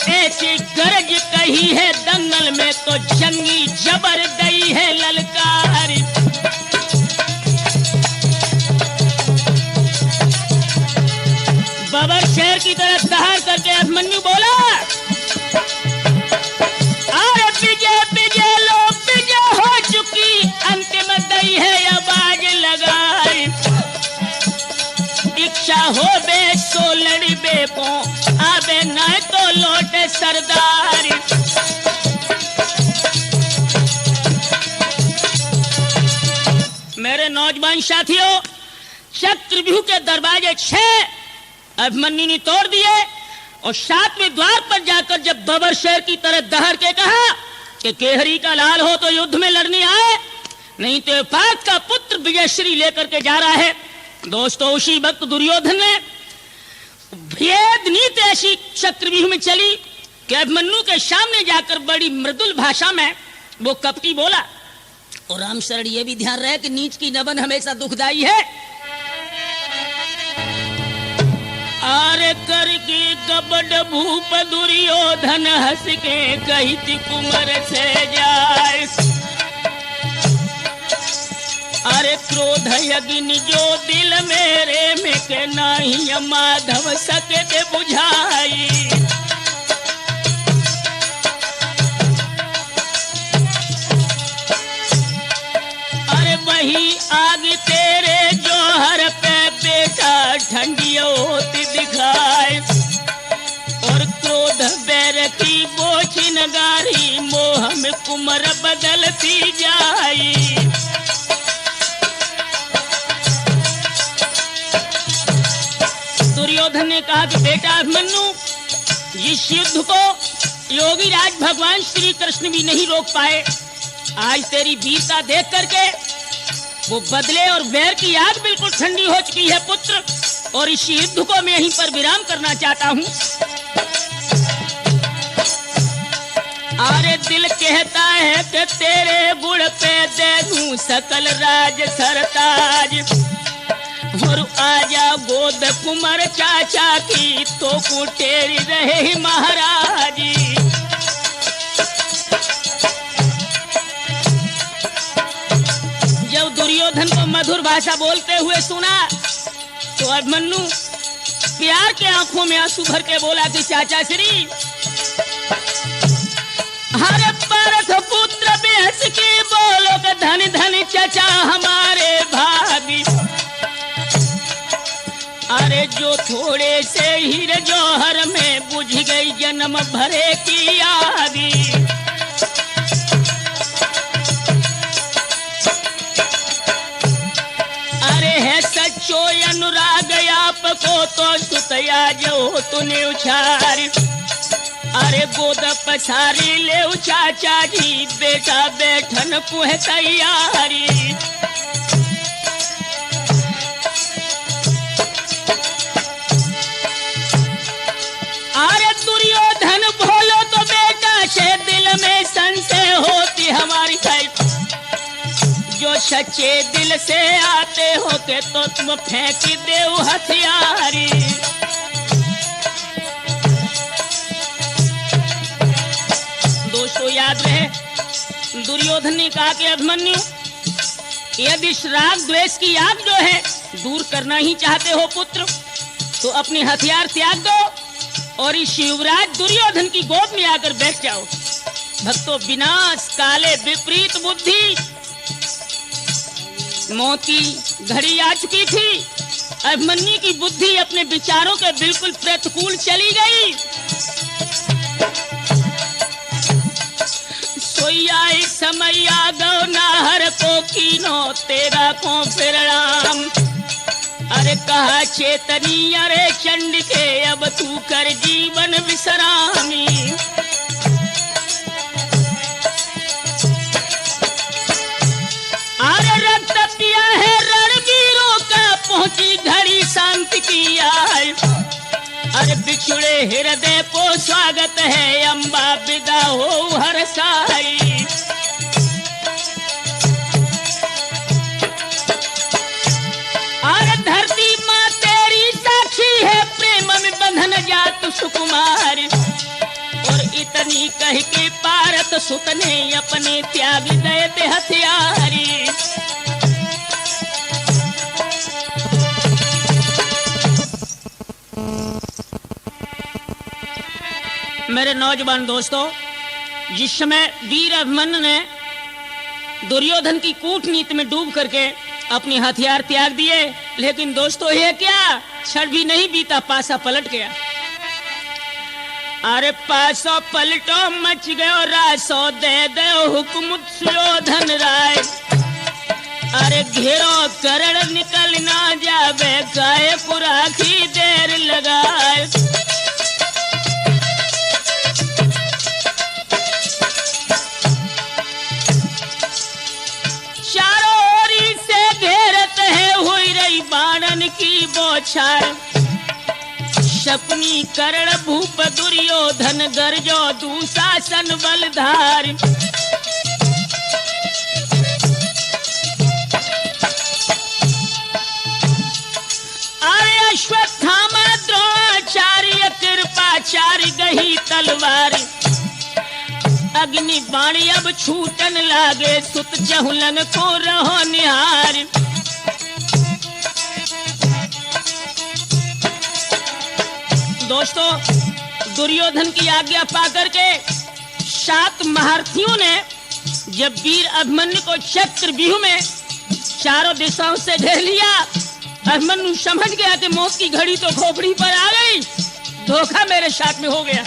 ऐसी गरज कही है दंगल में तो जंगी जबर दई है ललकारी। बबर शेर की तरफ दहाड़ करके अभिमन्यु बोला, अरे विजय विजय लो विजय हो चुकी, अंतिम दई है आवाज लगाई। इच्छा हो बे सो लड़ी बेपो, आबे न तो लौटे सरदारी। मेरे नौजवान साथियों, चक्रव्यूह के दरवाजे 6 अभिमन्यु ने तोड़ दिए और 7वें द्वार पर जाकर जब बबर शेर की तरह दहाड़ के कहा कि केहरी का लाल हो तो युद्ध में लड़ने आए, नहीं तो पाक का पुत्र विजयश्री लेकर के जा रहा है। दोस्तों, उसी वक्त दुर्योधन ने भेद नीति ऐसी चक्रव्यूह में चली कि अभिमन्यु के सामने जाकर बड़ी मृदुल भाषा में वो कपटी बोला। और राम शरण ये भी ध्यान रहे कि नीच की नबन हमेशा दुखदाई है। आरे करके कबड भूप दुर्योधन हंस के कही थी कुमर से जाए। अरे क्रोध यज्ञ जो दिल मेरे में के नहीं माधव सके ते बुझाई। अरे वही आग तेरे जोहर पे बेटा ठंडी होती दिखाए। और क्रोध बैर की बोझ नगारी मोह में कुमर बदलती जाई। दुर्योधन ने कहा कि बेटा अभिमन्यु, इस युद्ध को योगी राज भगवान श्री कृष्ण भी नहीं रोक पाए। आज तेरी वीरता देख करके वो बदले और वैर की आग बिल्कुल ठंडी हो चुकी है पुत्र, और इस युद्ध को मैं यहीं पर विराम करना चाहता हूँ। अरे दिल कहता है कि तेरे गुण पे दे दूं सकल राज सरताज। और आजा गोद कुमार चाचा की तो कुटेरी रहे महाराज। जब दुर्योधन को मधुर भाषा बोलते हुए सुना तो अभिमन्यु प्यार के आंखों में आंसू भर के बोला कि चाचा श्री, हर पारथ पुत्र बेहस की बोलो कि धन धन चाचा हमारे भाभी। अरे जो थोड़े से हीर जौहर में बुझ गई जन्म भरे की आगी। अरे है सच्चो अनुराग आपको तो सुतया जो तूने उछारी। अरे गोद पसारी ले चाचा जी बेटा बैठन को है तैयारी। अरे दुर्योधन बोलो तो बेटा से दिल में संशय होती हमारी खैर। जो सच्चे दिल से आते हो के तो तुम फेंक दो हथियारी। दोस्तों याद रहे, दुर्योधन ने कहा कि अभिमन्यु, यदि राग द्वेष की आग जो है दूर करना ही चाहते हो पुत्र, तो अपने हथियार त्याग दो और इस युवराज दुर्योधन की गोद में आकर बैठ जाओ। भक्तों, विनाश काले विपरीत बुद्धि, मौत की घड़ी आ चुकी थी। अभिमन्यु की बुद्धि अपने विचारों के बिल्कुल प्रतिकूल चली गई। सोया समय आ गो नाहर को कीनो तेरा को परिणाम। अरे कहा चेतनी अरे चंड के अब तू कर जीवन विश्रामी। अरे रक्त पिया है रणवीरों का पहुंची घड़ी शांति की आए। अरे बिछुड़े हृदय को स्वागत है अम्बा विदा हो हर साई। अरे धरती माँ तेरी साक्षी है प्रेम में बंधन जात सुकुमार। और इतनी कह के पारत सुत ने अपने त्याग दे दे हथियारी। मेरे नौजवान दोस्तों, जिस समय वीर अभिमन्यु ने दुर्योधन की कूटनीति में डूब करके अपने हथियार त्याग दिए, लेकिन दोस्तों ये क्या, क्षण भी नहीं बीता, पासा पलट गया। अरे पासो पलटो मच गयो रासो दे दे हुक्म सुयोधन राय। अरे घेरो करण निकल ना जावे गाय पुराखी देर लगाए। बाणन की बौछार शकुनी कर्ण भूप दुर्योधन गरजो दुशासन बलधार। अरे अश्वत्थामा द्रोणाचार्य कृपाचार्य गही तलवार। अग्नि बाणी अब छूटन लागे सुत चहुलन को रहो निहार। दोस्तों, दुर्योधन की आज्ञा पाकर के 7 महारथियों ने जब वीर अभिमन्यु को चक्रव्यूह में चारों दिशाओं से घेर लिया, अभिमन्यु समझ गया कि मौत की घड़ी तो खोपड़ी पर आ गई, धोखा मेरे साथ में हो गया।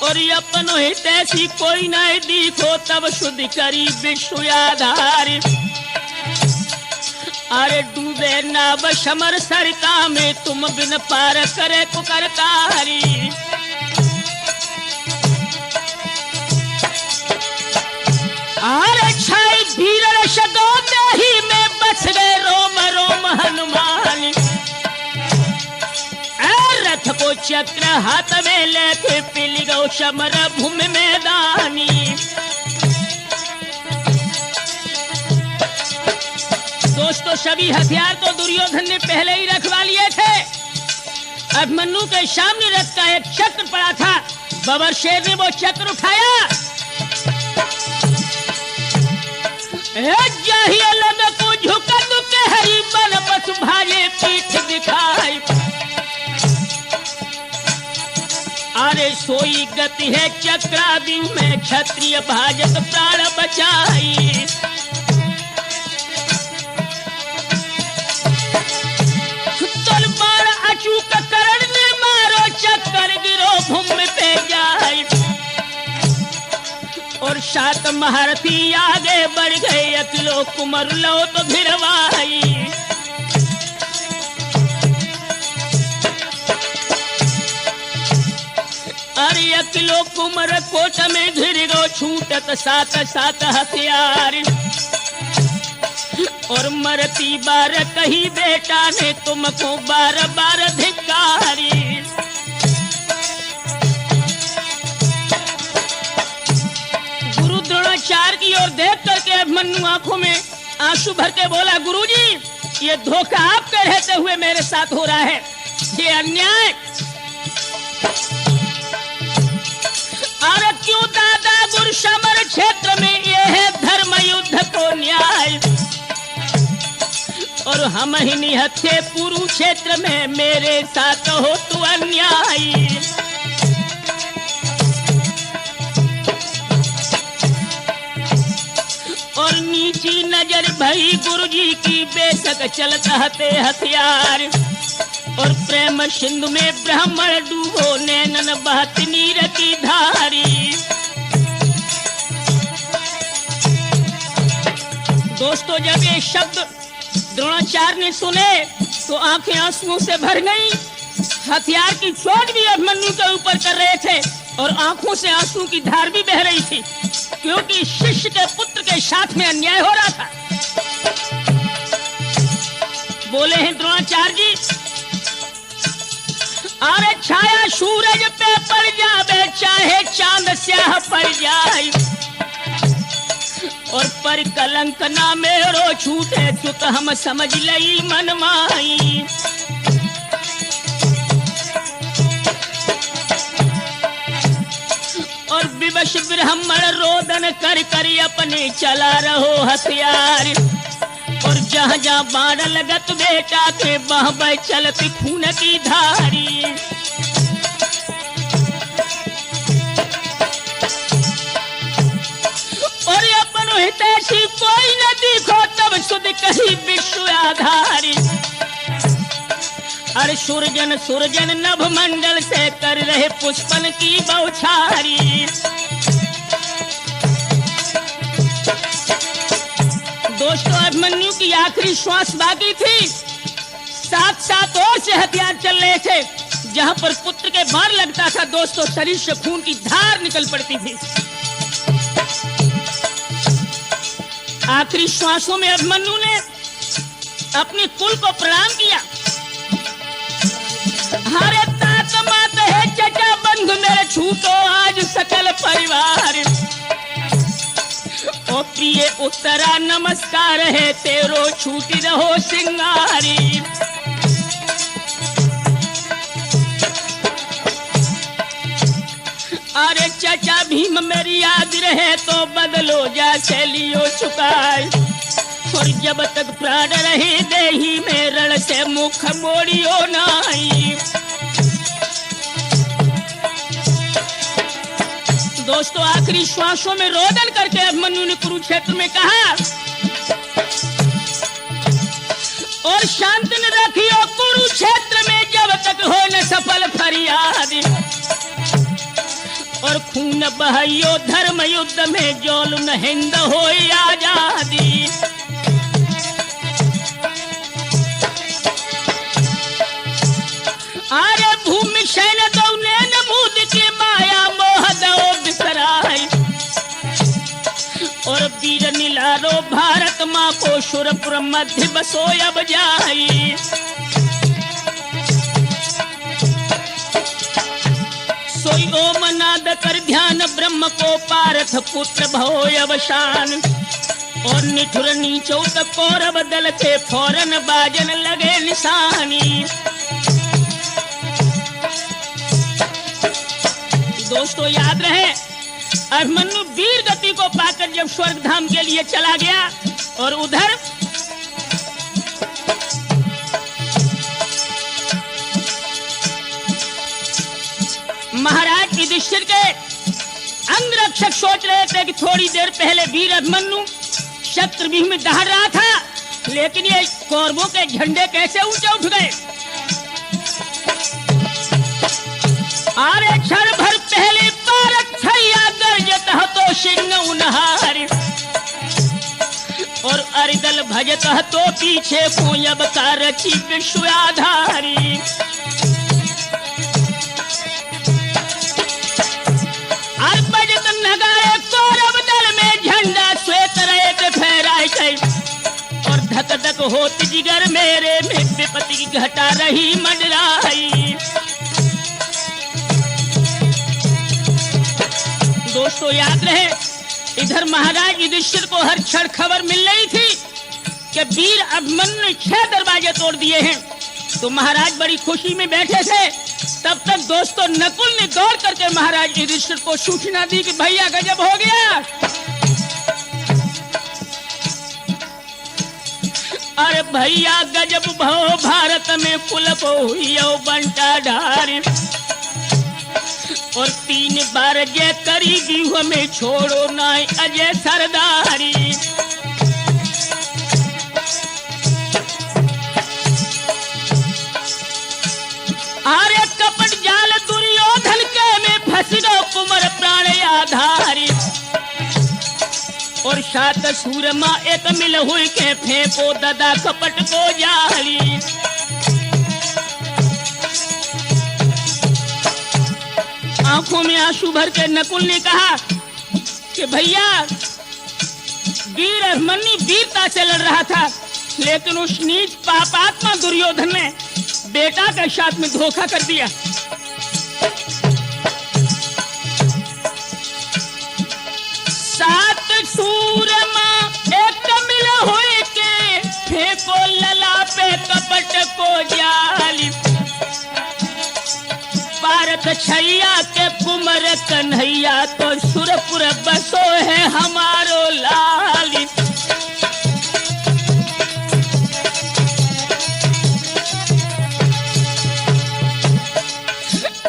और अपनो हित ऐसी कोई नहीं दिखो तब शुद्ध करी विश्व आधार। अरे डूबे नाव समर सरका में तुम बिन पार करे पुकारकारी। अरे छाई भीरण शदो देही में बच गए रोम रोम हनुमान। रथ को चक्र हाथ में लेके पिल गो समर भूमि मैदानी। दोस्तों, सभी हथियार तो दुर्योधन ने पहले ही रखवा लिए थे। अभिमन्यु के सामने रथ का एक चक्र पड़ा था, बबर शेर ने वो चक्र उठाया। को झुका तो कहरी बन बस भाजे पीठ दिखाई। अरे सोई गति है चक्राव्यूह में क्षत्रिय भाजत प्राण बचाई। अचूक करण ने मारो चक्कर गिरो भूमि पे जाए। और 7 महारथी आगे बढ़ गए, अकिलो कुमर लो तो भिड़वाई। अरे अकिलो कुमर कोट में घिर गो छूटत 7 हथियार। और मरती बार कही बेटा ने तुमको बार बार धिक्कारी। गुरु द्रोणाचार्य की ओर देख करके अभिमन्यु आंखों में आंसू भर के बोला, गुरुजी, ये धोखा आपके रहते हुए मेरे साथ हो रहा है, ये अन्याय। अरे क्यों दादा गुरु समर क्षेत्र में ये है धर्म युद्ध को न्याय। और हम ही निहत थे कुरुक्षेत्र में, मेरे साथ हो तू अन्यायी। और नीची नजर भई गुरुजी की, बेशक चलता हते हथियार। और प्रेम सिंधु में ब्राह्मण डूबो, नैनन बहत नीर की धारी। दोस्तों, जब ये शब्द द्रोणाचार्य ने सुने तो आंखें आंसुओं से भर गई। हथियार की चोट भी अभिमन्यु के ऊपर कर रहे थे और आंखों से आंसू की धार भी बह रही थी, क्योंकि शिष्य के पुत्र के साथ में अन्याय हो रहा था। बोले हैं द्रोणाचार्य जी, अरे छाया सूरज पे पड़ जावे, चाहे चांद स्याह पड़ जाए, और पर कलंक ना मेरो छूटे, सुख हम समझ लई मन माई। और विवश ब्राह्मण रोदन कर कर अपने चला रहो हथियार। और जहाँ जहाँ बाण लगत बेटा के, वह बह चलती खून की धारी। और अपन हितैषी कोई न दिखो, तब सुध कही विश्व आधारी। अरे सुरजन सुरजन नभ मंडल से कर रहे पुष्पन की बौछारी। दोस्तों, अभिमन्यु की आखिरी श्वास बाकी थी। साथ साथ और से हथियार चल रहे थे। जहां पर पुत्र के बाण लगता था दोस्तों, शरीर से खून की धार निकल पड़ती थी। आखिरी श्वासों में अभिमन्यु ने अपने कुल को प्रणाम किया। हरे तात मात है चचा बंधु मेरे, छूटो आज सकल परिवार। ओ प्रिय उत्तरा नमस्कार है तेरो, छूटी रहो सिंगारी। अरे चचा भीम मेरी याद रहे, तो बदलो जा शैलियो चुकाए। और जब तक प्राण रहे देही में, रण से मुख मोड़ियो नाई। दोस्तों, आखिरी श्वासों में रोदन करके अभिमन्यु ने कुरुक्षेत्र में कहा, और शांति न रखियो कुरुक्षेत्र में, जब तक हो न सफल फरियाद। और खून बहाइयो धर्म युद्ध में, जोल न हिंद हो आजादी। अरे भूमि सैन दौने नमूद की, माया मोह दो बिसराई। और वीर निलारो भारत माँ को, सुरपुर मध्य बसो अब जाई। सोई ओम नाद कर ध्यान ब्रह्म को, पारथ पुत्र भो अवसान। और निठुर नीचो तक कौरव दल के, फौरन बाजन लगे निशानी। दोस्तों, याद रहे अभिमन्यु वीर गति को पाकर जब स्वर्ग धाम के लिए चला गया, और उधर महाराज युधिष्ठिर के अंगरक्षक सोच रहे थे कि थोड़ी देर पहले वीर अभिमन्यु शत्रुव्यूह में दहाड़ रहा था, लेकिन ये कौरवों के झंडे कैसे ऊंचे उठ गए। अरे क्षण भर पहले पारक छैया गर्जत तो सिंह उनहारी। और अरिदल भजत तो पीछे पूयब का रची विश्व आधारी। बजत नगारे कौरव दल में, झंडा श्वेत रेत फहराए गई। और धक धक होती जिगर मेरे में, विपत्ति की घटा रही मंडराई। दोस्तों, याद रहे इधर महाराज युधिष्ठिर को हर क्षण खबर मिल रही थी कि वीर अभिमन्यु ने 6 दरवाजे तोड़ दिए हैं। तो महाराज बड़ी खुशी में बैठे थे। तब तक दोस्तों नकुल ने दौड़ करके महाराज युधिष्ठिर को सूचना दी कि भैया गजब हो गया। अरे भैया गजब भव भारत में कुल बहु बंटा ढारी और 3 बार जय करी गीह में छोड़ो ना अजय सरदारी। अरे कपट जाल दुर्योधन के में फंस गो कुमर प्राण आधारी और 7 सूरमा एक मिल हुई के फेंको दादा कपट को जाली। आंखों में आंसू भर के नकुल ने कहा कि भैया वीर अभिमन्यु वीरता से लड़ रहा था, लेकिन उस नीच पापात्मा दुर्योधन ने बेटा के साथ में धोखा कर दिया। सात सूरमा एक मिल हुई के फेंको लला पे कपट को जाली। भारत छैया के कुमर कन्हैया तो सुरपुर बसो है हमारो लाली।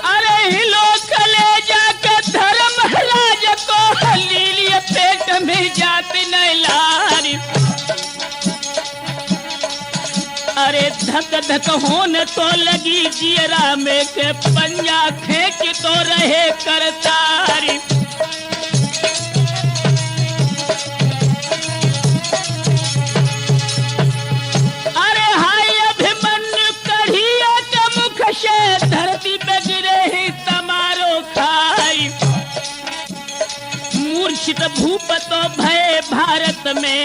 अरे हिलो कलेजा के धर्मराज को लीलिए पेट में जाती नहीं लारी। अरे धक धक होने तो लगी जियरा में के पंजा खेच तो रहे करतारी। अरे हाय अभिमन्यु कढ़िया के मुख से धरती पे गिरे ही तमारो खाई। मूर्छित भूप तो भय भारत में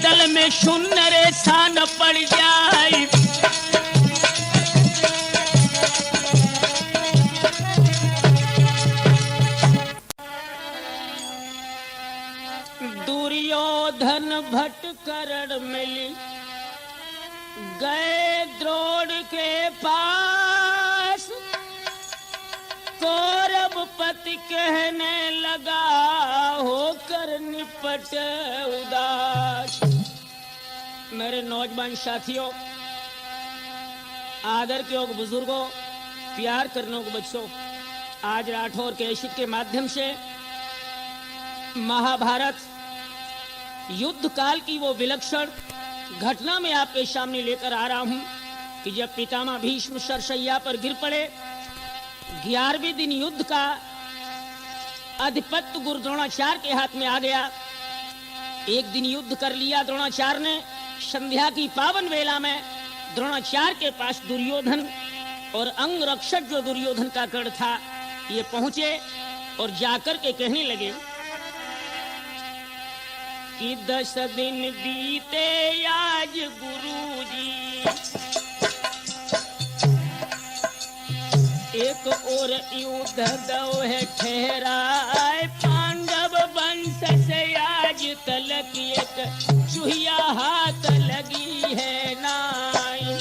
दल में शून्य रे सान पड़ जाए। दुर्योधन भटकरण मिली गए द्रोण के पास। कौरव पति कहने लगा होकर निपट उदास। मेरे नौजवान साथियों, आदर के योग बुजुर्गों, प्यार करने को बच्चों, आज राठौर कैसेट के माध्यम से महाभारत युद्ध काल की वो विलक्षण घटना में आपके सामने लेकर आ रहा हूं कि जब पितामह भीष्म सरसैया पर गिर पड़े, 11वें दिन युद्ध का आधिपत्य गुरु द्रोणाचार्य के हाथ में आ गया। एक दिन युद्ध कर लिया द्रोणाचार्य ने। संध्या की पावन वेला में द्रोणाचार्य के पास दुर्योधन और अंग रक्षक जो दुर्योधन का गढ़ था ये पहुंचे और जाकर के कहने लगे कि 10 दिन बीते आज गुरुजी, एक और युद्ध दो है ठहराए। पांडव वंश से आज तलक एक चुहिया हाथ लगी है नाई।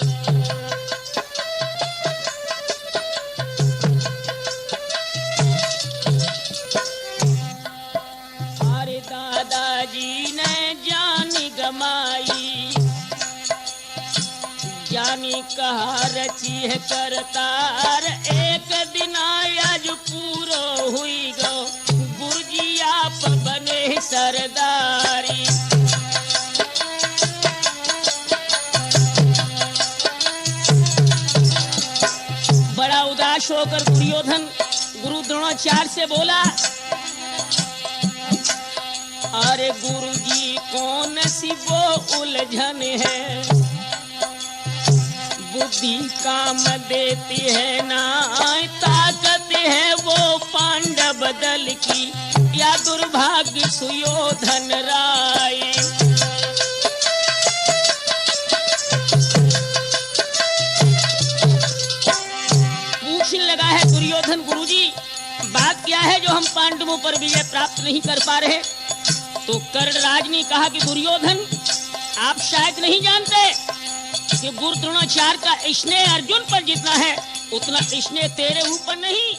अरे दादाजी ने जान गमाई, जानी कहा रची है करतार। एक दिन आज पूरो हुई गो गुरुजी आप बने सरदारी। बड़ा उदास होकर दुर्योधन गुरु द्रोणाचार्य से बोला, अरे गुरुजी कौन सी वो उलझन है, बुद्धि काम देती है ना ताकत है वो पांडव दल की, या दुर्भाग्य सुयोधन राय। पूछने लगा है दुर्योधन, गुरुजी बात क्या है जो हम पांडवों पर विजय प्राप्त नहीं कर पा रहे? तो कर्णराज ने कहा कि दुर्योधन आप शायद नहीं जानते कि गुरु द्रोणाचार्य का स्नेह अर्जुन पर जितना है उतना स्नेह तेरे ऊपर नहीं।